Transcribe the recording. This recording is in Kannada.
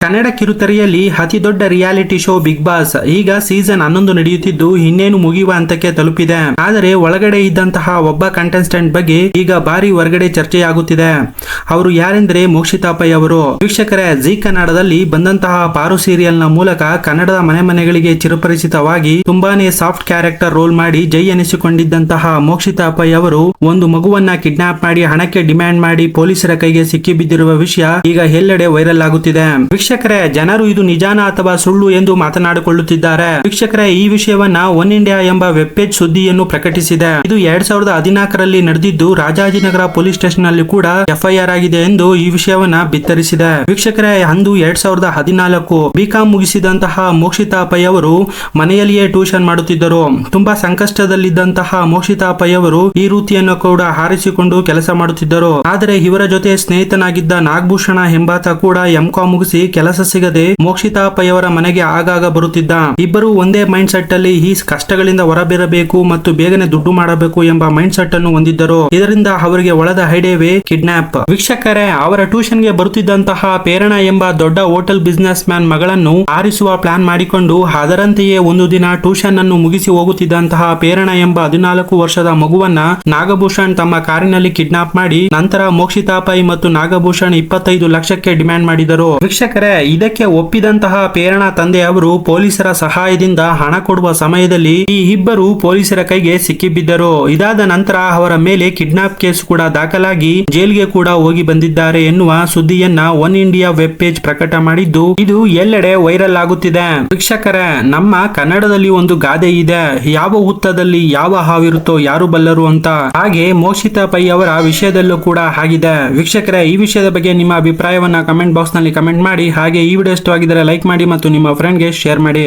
ಕನ್ನಡ ಕಿರುತೆರೆಯಲ್ಲಿ ಅತಿ ದೊಡ್ಡ ರಿಯಾಲಿಟಿ ಶೋ ಬಿಗ್ ಬಾಸ್ ಈಗ ಸೀಸನ್ 11 ನಡೆಯುತ್ತಿದ್ದು ಇನ್ನೇನು ಮುಗಿಯುವ ಹಂತಕ್ಕೆ ತಲುಪಿದೆ. ಆದರೆ ಒಳಗಡೆ ಇದ್ದಂತಹ ಒಬ್ಬ ಕಂಟೆಸ್ಟೆಂಟ್ ಬಗ್ಗೆ ಈಗ ಭಾರಿ ಹೊರಗಡೆ ಚರ್ಚೆಯಾಗುತ್ತಿದೆ. ಅವರು ಯಾರೆಂದ್ರೆ ಮೋಕ್ಷಿತಾ ಪೈ ಅವರು. ವೀಕ್ಷಕರೇ, ಜಿ ಕನ್ನಡದಲ್ಲಿ ಬಂದಂತಹ ಪಾರು ಸೀರಿಯಲ್ ನ ಮೂಲಕ ಕನ್ನಡದ ಮನೆ ಮನೆಗಳಿಗೆ ಚಿರಪರಿಚಿತವಾಗಿ ತುಂಬಾನೇ ಸಾಫ್ಟ್ ಕ್ಯಾರೆಕ್ಟರ್ ರೋಲ್ ಮಾಡಿ ಜೈ ಎನಿಸಿಕೊಂಡಿದ್ದಂತಹ ಮೋಕ್ಷಿತಾ ಪೈ ಅವರು ಒಂದು ಮಗುವನ್ನ ಕಿಡ್ನಾಪ್ ಮಾಡಿ ಹಣಕ್ಕೆ ಡಿಮ್ಯಾಂಡ್ ಮಾಡಿ ಪೊಲೀಸರ ಕೈಗೆ ಸಿಕ್ಕಿ ಬಿದ್ದಿರುವ ವಿಷಯ ಈಗ ಎಲ್ಲೆಡೆ ವೈರಲ್ ಆಗುತ್ತಿದೆ. ವೀಕ್ಷಕರೇ, ಜನರು ಇದು ನಿಜಾನ ಅಥವಾ ಸುಳ್ಳು ಎಂದು ಮಾತನಾಡಿಕೊಳ್ಳುತ್ತಿದ್ದಾರೆ. ವೀಕ್ಷಕರೇ, ಈ ವಿಷಯವನ್ನ ಒನ್ ಇಂಡಿಯಾ ಎಂಬ ವೆಬ್ ಪೇಜ್ ಸುದ್ದಿಯನ್ನು ಪ್ರಕಟಿಸಿದೆ. ಇದು 2014ರಲ್ಲಿ ನಡೆದಿದ್ದು ರಾಜಾಜಿನಗರ ಪೊಲೀಸ್ ಸ್ಟೇಷನ್ ನಲ್ಲಿ ಕೂಡ ಎಫ್ಐಆರ್ ಆಗಿದೆ ಎಂದು ಈ ವಿಷಯವನ್ನ ಬಿತ್ತರಿಸಿದೆ. ವೀಕ್ಷಕರೇ, ಅಂದು 2014 ಬಿಕಾಂ ಮುಗಿಸಿದಂತಹ ಮೋಕ್ಷಿತಾ ಪೈ ಅವರು ಮನೆಯಲ್ಲಿಯೇ ಟ್ಯೂಷನ್ ಮಾಡುತ್ತಿದ್ದರು. ತುಂಬಾ ಸಂಕಷ್ಟದಲ್ಲಿದ್ದಂತಹ ಮೋಕ್ಷಿತಾ ಪೈ ಅವರು ಈ ವೃತ್ತಿಯನ್ನು ಕೂಡ ಹಾರಿಸಿಕೊಂಡು ಕೆಲಸ ಮಾಡುತ್ತಿದ್ದರು. ಆದರೆ ಇವರ ಜೊತೆ ಸ್ನೇಹಿತನಾಗಿದ್ದ ನಾಗಭೂಷಣ ಎಂಬಾತ ಕೂಡ ಎಂಕಾಂ ಮುಗಿಸಿ ಕೆಲಸ ಸಿಗದೆ ಮೋಕ್ಷಿತಾ ಪೈ ಅವರ ಮನೆಗೆ ಆಗಾಗ ಬರುತ್ತಿದ್ದ. ಇಬ್ಬರು ಒಂದೇ ಮೈಂಡ್ ಸೆಟ್ ಅಲ್ಲಿ ಈ ಕಷ್ಟಗಳಿಂದ ಹೊರಬರಬೇಕು ಮತ್ತು ಬೇಗನೆ ದುಡ್ಡು ಮಾಡಬೇಕು ಎಂಬ ಮೈಂಡ್ ಸೆಟ್ ಅನ್ನು ಹೊಂದಿದ್ದರು. ಇದರಿಂದ ಅವರಿಗೆ ಒಳದ ಐಡಿಯಾವೇ ಕಿಡ್ನಾಪ್. ವೀಕ್ಷಕರೇ, ಅವರ ಟ್ಯೂಷನ್ ಗೆ ಬರುತ್ತಿದ್ದಂತಹ ಪ್ರೇರಣಾ ಎಂಬ ದೊಡ್ಡ ಹೋಟೆಲ್ ಬಿಸಿನೆಸ್ ಮ್ಯಾನ್ ಮಗಳನ್ನು ಆರಿಸುವ ಪ್ಲಾನ್ ಮಾಡಿಕೊಂಡು ಅದರಂತೆಯೇ ಒಂದು ದಿನ ಟ್ಯೂಷನ್ ಅನ್ನು ಮುಗಿಸಿ ಹೋಗುತ್ತಿದ್ದಂತಹ ಪ್ರೇರಣಾ ಎಂಬ 14 ವರ್ಷದ ಮಗುವನ್ನ ನಾಗಭೂಷಣ್ ತಮ್ಮ ಕಾರಿನಲ್ಲಿ ಕಿಡ್ನಾಪ್ ಮಾಡಿ ನಂತರ ಮೋಕ್ಷಿತಾ ಪೈ ಮತ್ತು ನಾಗಭೂಷಣ್ 25 ಲಕ್ಷಕ್ಕೆ ಡಿಮ್ಯಾಂಡ್ ಮಾಡಿದರು. ವೀಕ್ಷಕರೇ, ಇದಕ್ಕೆ ಒಪ್ಪಿದಂತಹ ಪ್ರೇರಣಾ ತಂದೆ ಅವರು ಪೊಲೀಸರ ಸಹಾಯದಿಂದ ಹಣ ಕೊಡುವ ಸಮಯದಲ್ಲಿ ಈ ಇಬ್ಬರು ಪೊಲೀಸರ ಕೈಗೆ ಸಿಕ್ಕಿಬಿದ್ದರು. ಇದಾದ ನಂತರ ಅವರ ಮೇಲೆ ಕಿಡ್ನಾಪ್ ಕೇಸ್ ಕೂಡ ದಾಖಲಾಗಿ ಜೈಲಿಗೆ ಕೂಡ ಹೋಗಿ ಬಂದಿದ್ದಾರೆ ಎನ್ನುವ ಸುದ್ದಿಯನ್ನ ಒನ್ ಇಂಡಿಯಾ ವೆಬ್ ಪೇಜ್ ಪ್ರಕಟ ಮಾಡಿದ್ದು ಇದು ಎಲ್ಲೆಡೆ ವೈರಲ್ ಆಗುತ್ತಿದೆ. ವೀಕ್ಷಕರೇ, ನಮ್ಮ ಕನ್ನಡದಲ್ಲಿ ಒಂದು ಗಾದೆ ಇದೆ, ಯಾವ ಹುತ್ತದಲ್ಲಿ ಯಾವ ಹಾವಿರುತ್ತೋ ಯಾರು ಬಲ್ಲರು ಅಂತ. ಹಾಗೆ ಮೋಕ್ಷಿತಾ ಪೈ ಅವರ ವಿಷಯದಲ್ಲೂ ಕೂಡ ಆಗಿದೆ. ವೀಕ್ಷಕರೇ, ಈ ವಿಷಯದ ಬಗ್ಗೆ ನಿಮ್ಮ ಅಭಿಪ್ರಾಯವನ್ನ ಕಮೆಂಟ್ ಬಾಕ್ಸ್ ನಲ್ಲಿ ಕಮೆಂಟ್ ಮಾಡಿ. ಹಾಗೆ ಈ ವಿಡಿಯೋ ಇಷ್ಟವಾಗಿದ್ದರೆ ಲೈಕ್ ಮಾಡಿ ಮತ್ತು ನಿಮ್ಮ ಫ್ರೆಂಡ್ಗೆ ಶೇರ್ ಮಾಡಿ.